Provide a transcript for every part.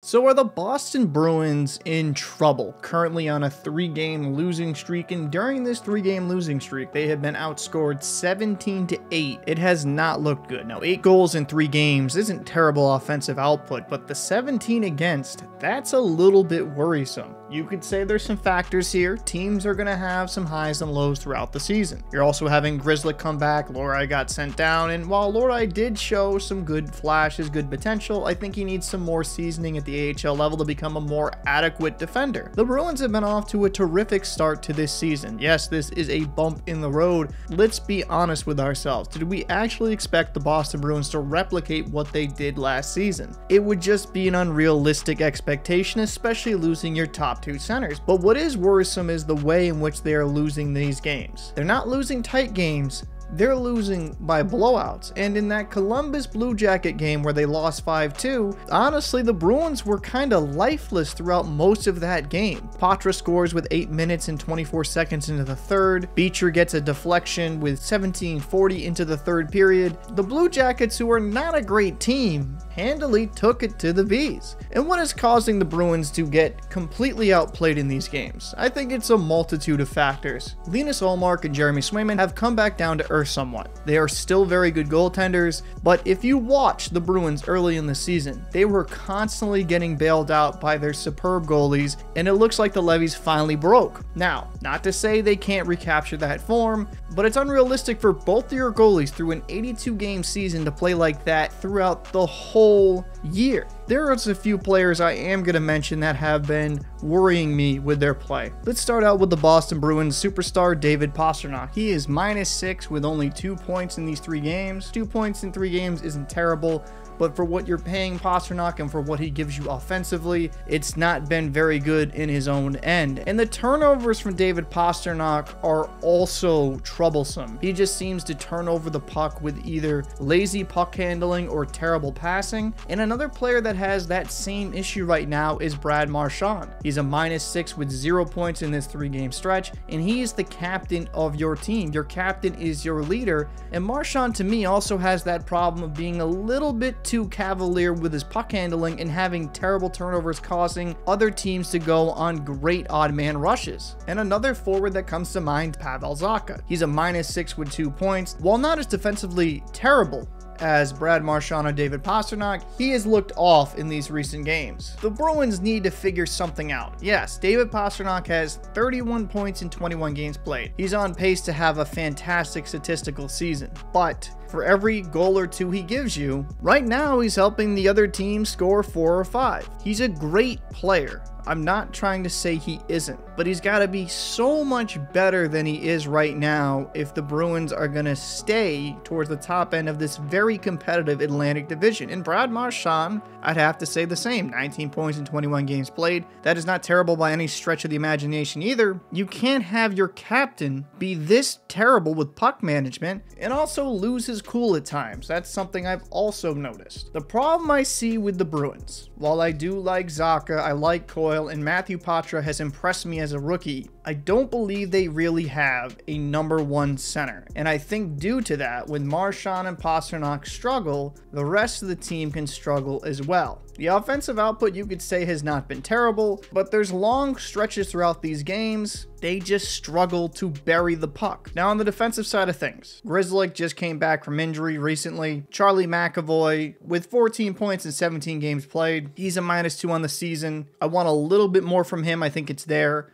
So are the Boston Bruins in trouble? Currently on a 3-game losing streak, and during this 3-game losing streak, they have been outscored 17-8. It has not looked good. Now, 8 goals in 3 games isn't terrible offensive output, but the 17 against, that's a little bit worrisome. You could say there's some factors here. Teams are going to have some highs and lows throughout the season. You're also having Grizzly come back. Lohrei got sent down, and while Lohrei did show some good flashes, good potential, I think he needs some more seasoning at the AHL level to become a more adequate defender. The Bruins have been off to a terrific start to this season. Yes, this is a bump in the road. Let's be honest with ourselves. Did we actually expect the Boston Bruins to replicate what they did last season? It would just be an unrealistic expectation, especially losing your top 2 centers. But what is worrisome is the way in which they are losing these games. They're not losing tight games. They're losing by blowouts, and in that Columbus Blue Jacket game where they lost 5-2, honestly, the Bruins were kind of lifeless throughout most of that game. Patra scores with 8 minutes and 24 seconds into the third. Beecher gets a deflection with 17:40 into the third period. The Blue Jackets, who are not a great team, handily took it to the Bees. And what is causing the Bruins to get completely outplayed in these games? I think it's a multitude of factors. Linus Ullmark and Jeremy Swayman have come back down to earth somewhat. They are still very good goaltenders, but if you watch the Bruins early in the season, they were constantly getting bailed out by their superb goalies, and it looks like the levees finally broke. Now, not to say they can't recapture that form, but it's unrealistic for both of your goalies through an 82-game season to play like that throughout the whole year. There are a few players I am going to mention that have been worrying me with their play. Let's start out with the Boston Bruins superstar David Pastrnak. He is -6 with only 2 points in these 3 games. 2 points in 3 games isn't terrible, but for what you're paying Pastrnak and for what he gives you offensively, it's not been very good in his own end. And the turnovers from David Pastrnak are also troublesome. He just seems to turn over the puck with either lazy puck handling or terrible passing. And another player that has that same issue right now is Brad Marchand. He's a -6 with 0 points in this 3-game stretch, and he is the captain of your team. Your captain is your leader, and Marchand to me also has that problem of being a little bit too cavalier with his puck handling and having terrible turnovers, causing other teams to go on great odd man rushes. And another forward that comes to mind, Pavel Zacha. He's a -6 with 2 points. While not as defensively terrible as Brad Marchand or David Pastrnak, he has looked off in these recent games. The Bruins need to figure something out. Yes, David Pastrnak has 31 points in 21 games played. He's on pace to have a fantastic statistical season, but for every goal or 2 he gives you, right now he's helping the other team score 4 or 5. He's a great player. I'm not trying to say he isn't, but he's got to be so much better than he is right now if the Bruins are going to stay towards the top end of this very competitive Atlantic Division. And Brad Marchand, I'd have to say the same. 19 points in 21 games played. That is not terrible by any stretch of the imagination either. You can't have your captain be this terrible with puck management and also lose his cool at times. That's something I've also noticed. The problem I see with the Bruins, while I do like Zacha, I like Coyle, and Matthew Patra has impressed me as a rookie, I don't believe they really have a number 1 center. And I think due to that, when Marchand and Pastrnak struggle, the rest of the team can struggle as well. The offensive output, you could say, has not been terrible, but there's long stretches throughout these games they just struggle to bury the puck. Now, on the defensive side of things, Grzelcyk just came back from injury recently. Charlie McAvoy, with 14 points in 17 games played, he's a -2 on the season. I want a little bit more from him. I think it's there.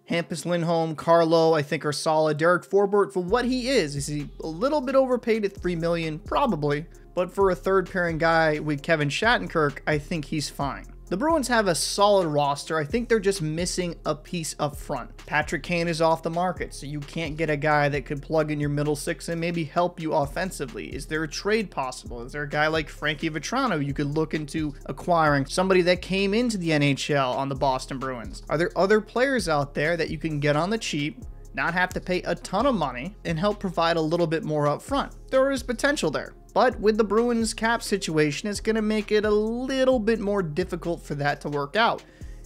Hampus Lindholm, Carlo, I think are solid. Derek Forbort, for what he is he a little bit overpaid at $3 million? Probably. But for a third pairing guy with Kevin Shattenkirk, I think he's fine. The Bruins have a solid roster. I think they're just missing a piece up front. Patrick Kane is off the market, so you can't get a guy that could plug in your middle 6 and maybe help you offensively. Is there a trade possible? Is there a guy like Frankie Vatrano you could look into acquiring? Somebody that came into the NHL on the Boston Bruins. Are there other players out there that you can get on the cheap, not have to pay a ton of money, and help provide a little bit more up front? There is potential there. But with the Bruins cap situation, it's going to make it a little bit more difficult for that to work out.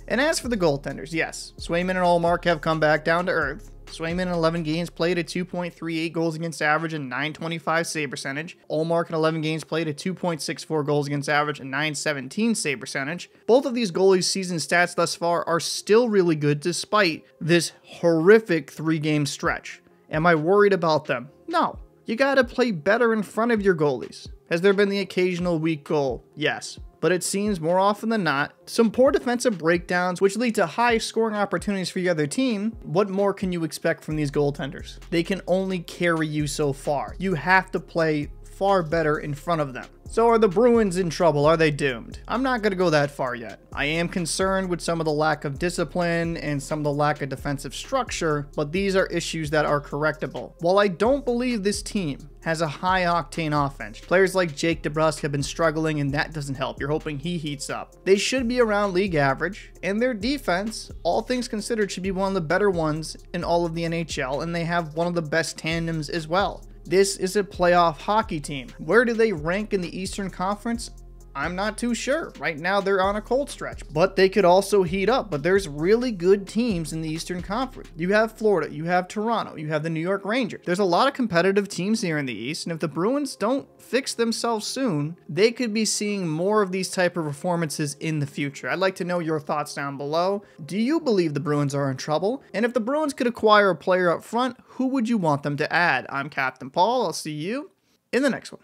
And as for the goaltenders, yes, Swayman and Ullmark have come back down to earth. Swayman in 11 games played at 2.38 goals against average and 925 save percentage. Ullmark in 11 games played at 2.64 goals against average and 917 save percentage. Both of these goalies' season stats thus far are still really good despite this horrific 3-game stretch. Am I worried about them? No. You gotta play better in front of your goalies. Has there been the occasional weak goal? Yes. But it seems more often than not, some poor defensive breakdowns which lead to high scoring opportunities for the other team. What more can you expect from these goaltenders? They can only carry you so far. You have to play far better in front of them. So are the Bruins in trouble? Are they doomed? I'm not going to go that far yet. I am concerned with some of the lack of discipline and some of the lack of defensive structure, but these are issues that are correctable. While I don't believe this team has a high-octane offense, players like Jake DeBrusk have been struggling and that doesn't help. You're hoping he heats up. They should be around league average, and their defense, all things considered, should be one of the better ones in all of the NHL, and they have one of the best tandems as well. This is a playoff hockey team. Where do they rank in the Eastern Conference? I'm not too sure. Right now they're on a cold stretch, but they could also heat up. But there's really good teams in the Eastern Conference. You have Florida, you have Toronto, you have the New York Rangers. There's a lot of competitive teams here in the East, and if the Bruins don't fix themselves soon, they could be seeing more of these type of performances in the future. I'd like to know your thoughts down below. Do you believe the Bruins are in trouble? And if the Bruins could acquire a player up front, who would you want them to add? I'm Captain Paul. I'll see you in the next one.